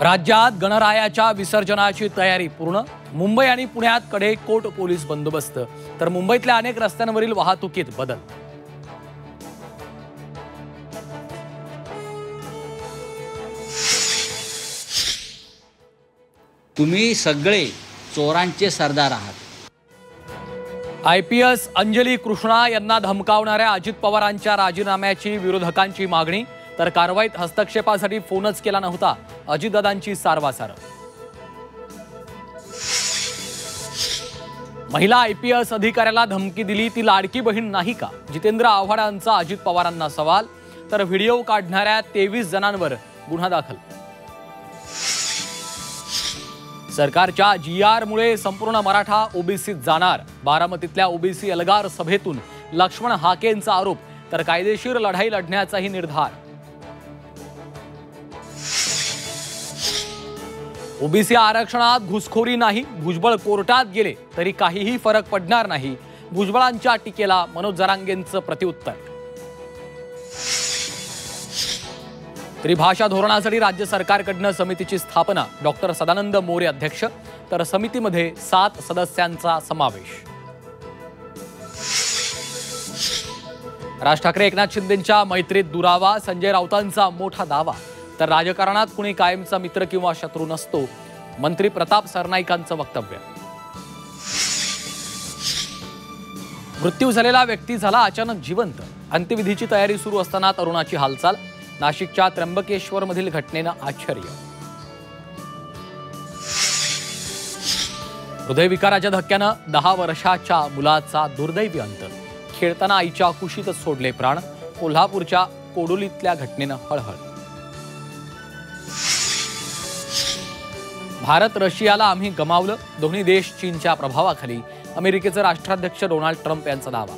राज्यात गणरायाच्या विसर्जनाची तयारी पूर्ण। मुंबई आणि पुण्यात कडेकोट पोलीस बंदोबस्त, तर मुंबईतल्या अनेक रस्त्यांवरील वाहतुकीत बदल। तुम्ही सगळे चोरांचे सरदार आहात। IPS अंजली कृष्णा यांना धमकावणाऱ्या अजित पवारांच्या राजीनाम्याची विरोधकांची मागणी, तर कारवाईत हस्तक्षेपासाठी फोनच केला नव्हता अजितदादांची सारवासार। महिला IPS अधिकाऱ्याला धमकी दिली ती लाडकी बहीण नाही का? जितेंद्र आव्हाडांचा अजित पवारांना सवाल, तर व्हिडिओ काढणाऱ्या 23 जणांवर गुन्हा दाखल। सरकारच्या GR मुळे संपूर्ण मराठा ओबीसीत जाणार, बारामतीतल्या ओबीसी एल्गार सभेतून लक्ष्मण हाकेंचा आरोप, तर कायदेशीर लढाई लढण्याचाही निर्धार। ओबीसी आरक्षणात घुसखोरी नाही, भुजबळ कोर्टात गेले तरी काहीही फरक पडणार नाही, भुजबळांच्या टीकेला मनोज जरांगेंचं प्रत्युत्तर। त्रिभाषा धोरणासाठी राज्य सरकारकडून समितीची स्थापना, डॉक्टर सदानंद मोरे अध्यक्ष, तर समितीमध्ये 7 सदस्यांचा समावेश। राज ठाकरे एकनाथ शिंदेंच्या मैत्रीत दुरावा, संजय राऊतांचा मोठा दावा, तर राजकारणात कुणी कायमचा मित्र किंवा शत्रू नसतो, मंत्री प्रताप सरनाईकांचं वक्तव्य। मृत्यू झालेला व्यक्ती झाला अचानक जिवंत, अंत्यविधीची तयारी सुरू असताना तरुणाची हालचाल, नाशिकच्या त्र्यंबकेश्वर मधील घटनेनं आश्चर्य। हृदयविकाराच्या धक्क्यानं 10 वर्षाच्या मुलाचा दुर्दैवी अंत, खेळताना आईच्या कुशीतच सोडले प्राण, कोल्हापूरच्या कोडोलीतल्या घटनेनं हळहळ। भारत रशियाला आम्ही गमावलं, दोन्ही देश चीनच्या प्रभावाखाली, अमेरिकेचे राष्ट्राध्यक्ष डोनाल्ड ट्रम्प यांचा दावा।